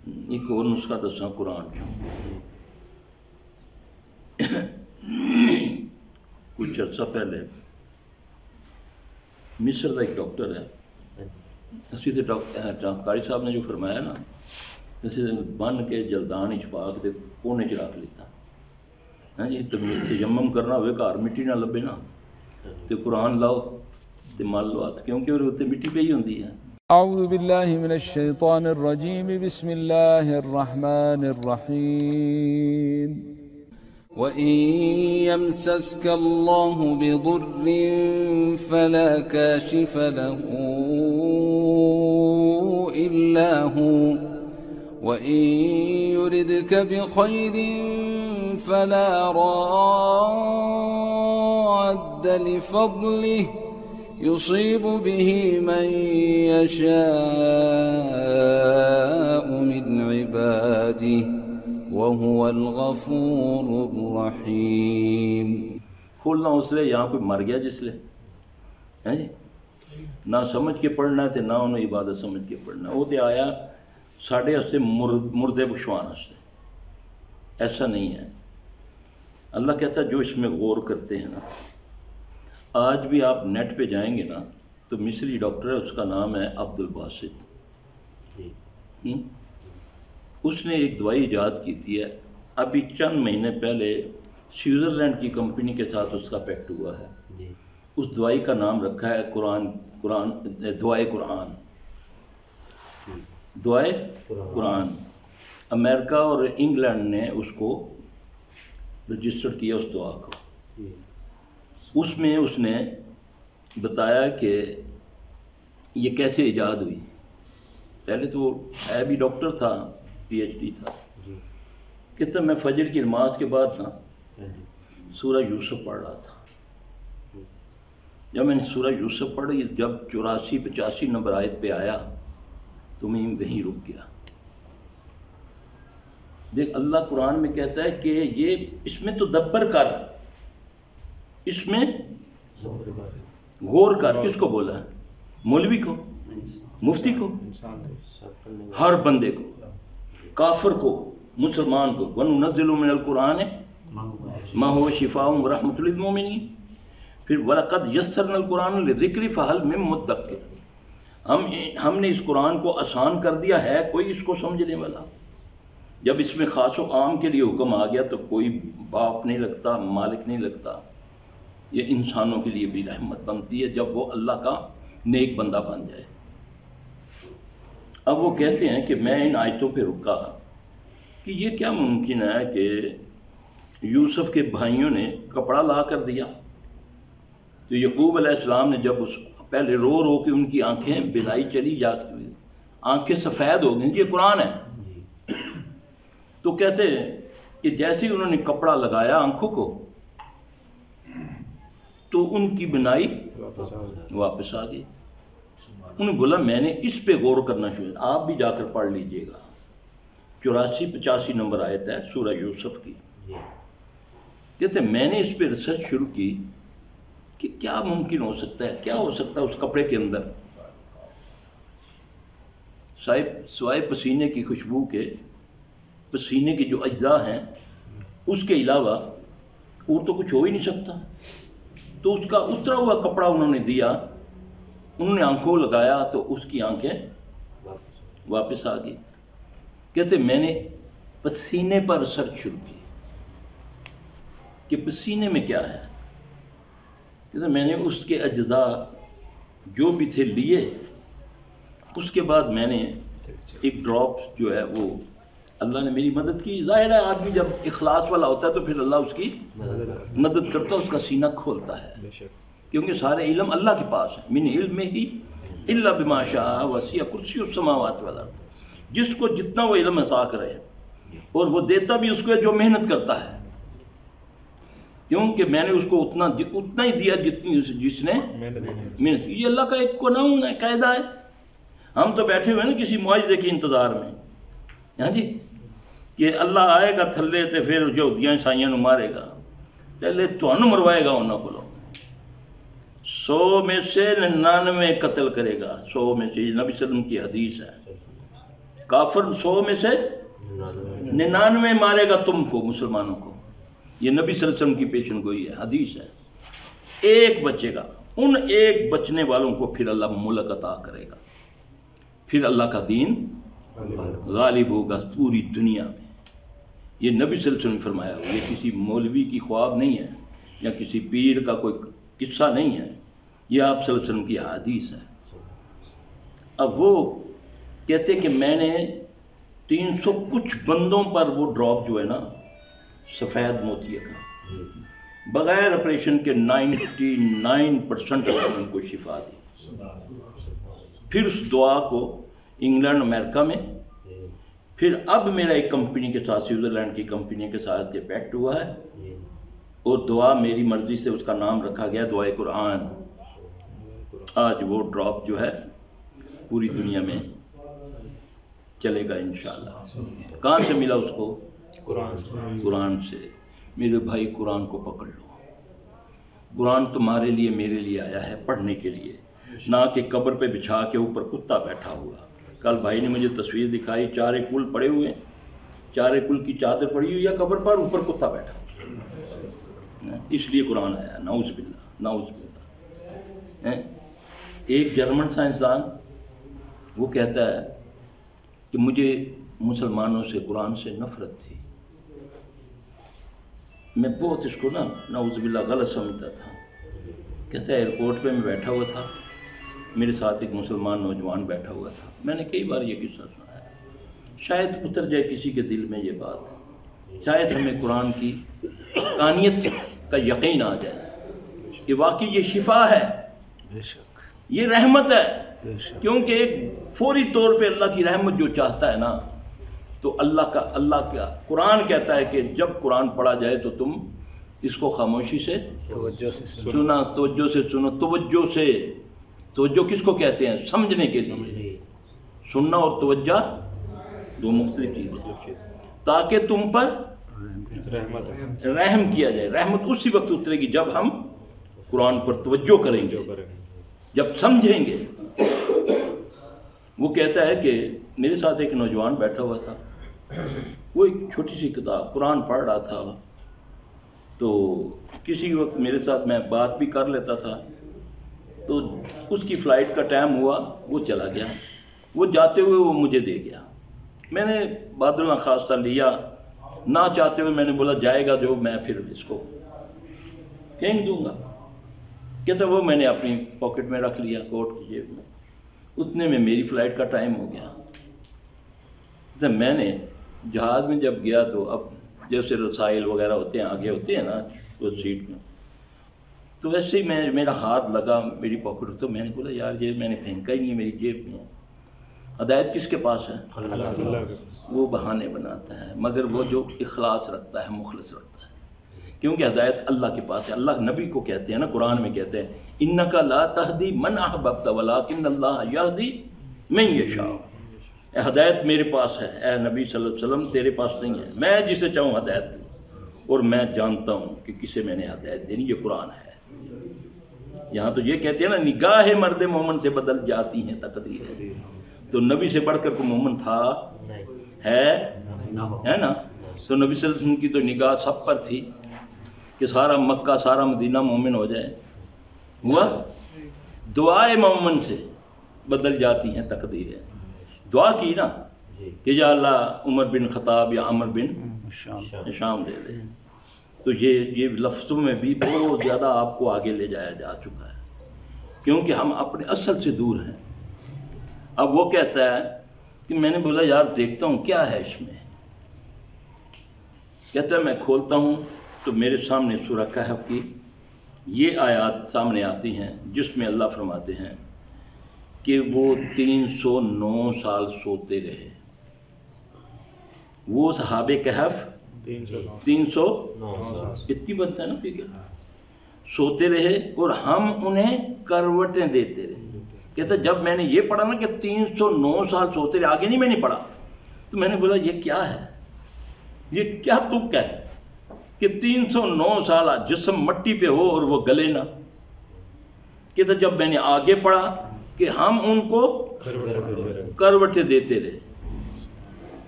ایک اور نسخہ دساں قرآن چ کچھ عرصہ پہلے مصر کا ایک ڈاکٹر ہے، اسی سے قاری صاحب نے جو فرمایا نا، اسے بن کے جلدان چھپا کے کونے چ رکھ لیتا. ہاں جی، تیمم کرنا ہوئے گھر مٹی نہ لبے نا تو قرآن لاؤ تو مل لو ہاتھ، کیونکہ وہ اتنے مٹی پہ ہی ہوتی ہے. اعوذ باللہ من الشیطان الرجیم، بسم اللہ الرحمن الرحیم. وَإِن يَمْسَسْكَ اللَّهُ بِضُرٍّ فَلَا كَاشِفَ لَهُ إِلَّا هُوَ وَإِن يُرِدْكَ بِخَيْرٍ فَلَا رَادَّ لِفَضْلِهِ يُصِيبُ بِهِ مَن يَشَاءُ مِنْ عِبَادِهِ وَهُوَ الْغَفُورُ الرَّحِيمُ. کھولنا اس لیے یہاں کوئی مر گیا جس لیے ہے جی، نہ سمجھ کے پڑھنا ہے نہ انہوں عبادت سمجھ کے پڑھنا. وہ تو آیا ساڑھے ہستے مردے بخشوان ہستے، ایسا نہیں ہے. اللہ کہتا ہے جو اس میں غور کرتے ہیں نا، آج بھی آپ نیٹ پہ جائیں گے نا تو مصری ڈاکٹر ہے، اس کا نام ہے عبد الباسط. اس نے ایک دوائی ایجاد کی تھی ہے، ابھی چند مہینے پہلے سوئٹزرلینڈ کی کمپنی کے ساتھ اس کا پیکٹ ہوا ہے. اس دوائی کا نام رکھا ہے دعائے قرآن. دعائے قرآن. امریکہ اور انگلینڈ نے اس کو رجسٹر کیا اس دعا کو. اس میں اس نے بتایا کہ یہ کیسے ایجاد ہوئی. پہلے تو ہے بھی ڈاکٹر تھا، پی ایچ ڈی تھا. کہتا میں فجر کی نماز کے بعد نا سورہ یوسف پڑھ رہا تھا. جب میں نے سورہ یوسف پڑھی، جب 84-85 نمبر آیت پہ آیا تو میں وہیں رک گیا. دیکھ اللہ قرآن میں کہتا ہے کہ یہ اس میں تو دبر کر، اس میں غور کر. کس کو بولا ہے؟ مولوی کو، مفتی کو، ہر بندے کو، کافر کو، مسلمان کو. وَنُنَزِّلُ مِنَ الْقُرْآنِ مَا هُوَ شِفَاءٌ وَرَحْمَةٌ لِلْمُؤْمِنِينَ. پھر وَلَقَدْ يَسَّرْنَا الْقُرْآنَ لِلذِّكْرِ فَهَلْ مِن مُّدَّكِرٍ. ہم نے اس قرآن کو آسان کر دیا ہے کوئی اس کو سمجھنے والا. جب اس میں خاص و عام کے لیے حکم آ گیا تو کوئی باپ نہیں لگتا، مالک نہیں لگتا. یہ انسانوں کے لیے بھی رحمت بنتی ہے جب وہ اللہ کا نیک بندہ بن جائے. اب وہ کہتے ہیں کہ میں ان آیتوں پہ رکا کہ یہ کیا ممکن ہے کہ یوسف کے بھائیوں نے کپڑا لا کر دیا تو یعقوب علیہ السلام نے جب اس پہلے رو رو کے ان کی آنکھیں بلائی چلی جاتی ہوئی، آنکھیں سفید ہو گئیں. یہ قرآن ہے. تو کہتے ہیں کہ جیسے ہی انہوں نے کپڑا لگایا آنکھوں کو تو ان کی بینائی واپس آ گئی. انہیں بولا میں نے اس پہ غور کرنا شروع. آپ بھی جا کر پڑھ لیجئے گا، 84-85 نمبر آیت ہے سورہ یوسف کی. کہتے ہیں میں نے اس پہ ریسرچ شروع کی کہ کیا ممکن ہو سکتا ہے، کیا ہو سکتا ہے اس کپڑے کے اندر سوائے پسینے کی خوشبو کے، پسینے کے جو اجزاء ہیں اس کے علاوہ اور تو کچھ ہو ہی نہیں سکتا. تو اس کا اترا ہوا کپڑا انہوں نے دیا، انہوں نے آنکھوں لگایا تو اس کی آنکھیں واپس آ گئی. کہتے میں نے پسینے پر ریسرچ شروع کی کہ پسینے میں کیا ہے. کہتے میں نے اس کے اجزاء جو بھی تھے لیے، اس کے بعد میں نے ایک ڈراپ جو ہے وہ اللہ نے میری مدد کی. ظاہر ہے آدمی جب اخلاص والا ہوتا ہے تو پھر اللہ اس کی مدد کرتا ہے، اس کا سینہ کھولتا ہے، کیونکہ سارے علم اللہ کے پاس ہے. من علمہ الا بما شاء وسع کرسی السماوات والارض. جس کو جتنا وہ علم عطا کرے، اور وہ دیتا بھی اس کو جو محنت کرتا ہے، کیونکہ میں نے اس کو اتنا ہی دیا جتنی جس نے محنت کی. یہ اللہ کا ایک قانون ہے، قاعدہ ہے. ہم تو بیٹھے ہوئے نا کسی معاوضے کے انتظار میں، ہاں جی، کہ اللہ آئے گا تھلے تے پھر جو دیاں عیسائیاں نو مارے گا، پہلے تھانوں مروائے گا انہوں کو. 100 میں سے 99 قتل کرے گا. 100 میں سے، نبی صلی اللہ علیہ وسلم کی حدیث ہے. کافر 100 میں سے 99 مارے گا تم کو، مسلمانوں کو. یہ نبی صلی اللہ علیہ وسلم کی پیشن گوئی ہے، حدیث ہے. ایک بچے گا، ان ایک بچنے والوں کو پھر اللہ ملک عطا کرے گا، پھر اللہ کا دین غالب ہوگا پوری دنیا میں. یہ نبی صلی اللہ علیہ وسلم نے فرمایا. یہ کسی مولوی کی خواب نہیں ہے یا کسی پیر کا کوئی قصہ نہیں ہے، یہ آپ صلی اللہ علیہ وسلم کی حدیث ہے. اب وہ کہتے کہ میں نے 300 کچھ بندوں پر وہ ڈراپ جو ہے نا سفید موتیے کا، بغیر آپریشن کے 99% ان کو شفا دی. پھر اس دعا کو انگلینڈ امریکہ میں، پھر اب میرا ایک کمپنی کے ساتھ، سوئٹزرلینڈ کی کمپنی کے ساتھ یہ پیکٹ ہوا ہے، اور دعا میری مرضی سے اس کا نام رکھا گیا دعائے قرآن. آج وہ ڈراپ جو ہے پوری دنیا میں چلے گا انشاءاللہ. کہاں سے ملا اس کو؟ قرآن سے. میرے بھائی قرآن کو پکڑ لو. قرآن تمہارے لیے میرے لیے آیا ہے پڑھنے کے لیے، نہ کہ قبر پہ بچھا کے اوپر کتا بیٹھا ہوا. کل بھائی نے مجھے تصویر دکھائی، 4 کل پڑے ہوئے ہیں، 4 کل کی چادر پڑی ہوئی ہے قبر پر، اوپر کتا بیٹھا. اس لیے قرآن آیا. نعوذ باللہ، نعوذ باللہ. ایک جرمن سائنسدان وہ کہتا ہے کہ مجھے مسلمانوں سے، قرآن سے نفرت تھی. میں بہت اس کو نا نعوذ باللہ غلط سمجھتا تھا. کہتا ہے ایئرپورٹ پہ میں بیٹھا ہوا تھا، میرے ساتھ ایک مسلمان نوجوان بیٹھا ہوا تھا. میں نے کئی بار یہ قصہ سنا ہے، شاید اتر جائے کسی کے دل میں یہ بات، شاید ہمیں قرآن کی حقانیت کا یقین آ جائے کہ واقعی یہ شفا ہے، یہ رحمت ہے. کیونکہ ایک فوری طور پہ اللہ کی رحمت جو چاہتا ہے نا، تو اللہ کا قرآن کہتا ہے کہ جب قرآن پڑھا جائے تو تم اس کو خاموشی سے سنا، توجہ سے سنو. توجہ سے، توجہ کس کو کہتے ہیں؟ سمجھنے کے لیے. سننا اور توجہ دو مختلف چیزیں. تاکہ تم پر رحم کیا جائے. رحمت اسی وقت اترے گی جب ہم قرآن پر توجہ کریں گے، جب سمجھیں گے. وہ کہتا ہے کہ میرے ساتھ ایک نوجوان بیٹھا ہوا تھا، وہ ایک چھوٹی سی کتاب قرآن پڑھ رہا تھا. تو کسی وقت میرے ساتھ میں بات بھی کر لیتا تھا. تو اس کی فلائٹ کا ٹائم ہوا، وہ چلا گیا. وہ جاتے ہوئے وہ مجھے دے گیا. میں نے بادل نخواستہ لیا، نہ چاہتے ہوئے میں نے بولا جائے گا جو میں پھر اس کو پھینک دوں گا. کہتا وہ میں نے اپنی پاکٹ میں رکھ لیا، کوٹ کی جیب میں. اتنے میں میری فلائٹ کا ٹائم ہو گیا. تو میں نے جہاز میں جب گیا تو اب جیسے رسائل وغیرہ ہوتے ہیں آگے ہوتے ہیں نا وہ سیٹ میں، تو ویسے ہی میرا ہاتھ لگا میری پاکٹ. تو میں نے بولا یار یہ میں نے پھینکا ہی نہیں ہے، میری جیب میں. ہدایت کس کے پاس ہے؟ وہ بہانے بناتا ہے، مگر وہ جو اخلاص رکھتا ہے، مخلص رکھتا ہے. کیونکہ ہدایت اللہ کے پاس ہے. اللہ نبی کو کہتے ہیں نا، قرآن میں کہتے ہیں انک لا تہدی من احببت ولکن اللہ یہدی من یشاء. ہدایت میرے پاس ہے اے نبی صلی اللہ علیہ وسلم، تیرے پاس نہیں ہے. میں جسے چاہوں ہدایت دوں، اور میں جانتا ہوں کہ کسے میں نے ہدایت دینی. یہ قرآن ہے. یہاں تو یہ کہتے ہیں نا نگاہ مرد مومن سے بدل جاتی ہیں تقدیر. تو نبی سے بڑھ کر کوئی مومن تھا ہے نا؟ تو نبی صلی اللہ علیہ وسلم کی تو نگاہ سب پر تھی کہ سارا مکہ سارا مدینہ مومن ہو جائے. ہوا؟ دعائے مومن سے بدل جاتی ہیں تقدیریں. دعا کی نا کہ یا اللہ عمر بن خطاب یا عمر بن شام دے دے. تو یہ لفظوں میں بھی بہت زیادہ آپ کو آگے لے جایا جا چکا ہے، کیونکہ ہم اپنے اصل سے دور ہیں. اب وہ کہتا ہے کہ میں نے بولا یار دیکھتا ہوں کیا ہے اس میں. کہتا ہے میں کھولتا ہوں تو میرے سامنے سورہ کہف کی یہ آیات سامنے آتی ہیں جس میں اللہ فرماتے ہیں کہ وہ 309 سال سوتے رہے. وہ صحابہ کہف 309 اتنی بنتا ہے نا فکر، سوتے رہے اور ہم انہیں کروٹیں دیتے رہے. کہتا جب میں نے یہ پڑھا نا کہ 309 سال سوتے رہے، آگے نہیں میں نے پڑھا، تو میں نے بولا یہ کیا ہے، یہ کیا تک ہے کہ 309 سال جسم مٹی پہ ہو اور وہ گلے نہ. کہتا جب میں نے آگے پڑھا کہ ہم ان کو کروٹیں دیتے رہے.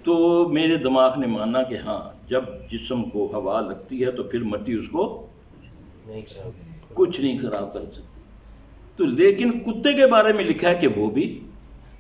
تو میرے دماغ نے مانا کہ ہاں جب جسم کو ہوا لگتی ہے تو پھر مٹی اس کو کچھ نہیں خراب کر سکتی. تو لیکن کتے کے بارے میں لکھا ہے کہ وہ بھی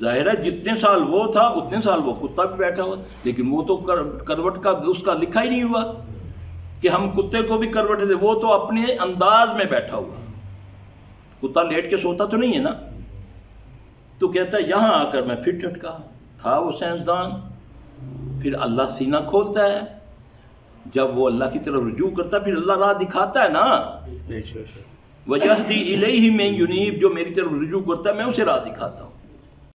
ظاہر ہے جتنے سال وہ تھا اتنے سال وہ کتا بھی بیٹھا ہوا، لیکن وہ تو کروٹ کا اس کا لکھا ہی نہیں ہوا کہ ہم کتے کو بھی کروٹ دے. وہ تو اپنے انداز میں بیٹھا ہوا، کتا لیٹ کے سوتا تو نہیں ہے نا. تو کہتا ہے یہاں آ کر میں پھر ٹھٹکا. تھا وہ سائنسدان. پھر اللہ سینہ کھولتا ہے، جب وہ اللہ کی طرف رجوع کرتا ہے پھر اللہ راہ دکھاتا ہے نا. وَيَهْدِي إِلَيْهِ مَن يُنِيبُ، جو میری طرف رجوع کرتا ہے میں اسے راہ دکھاتا ہوں.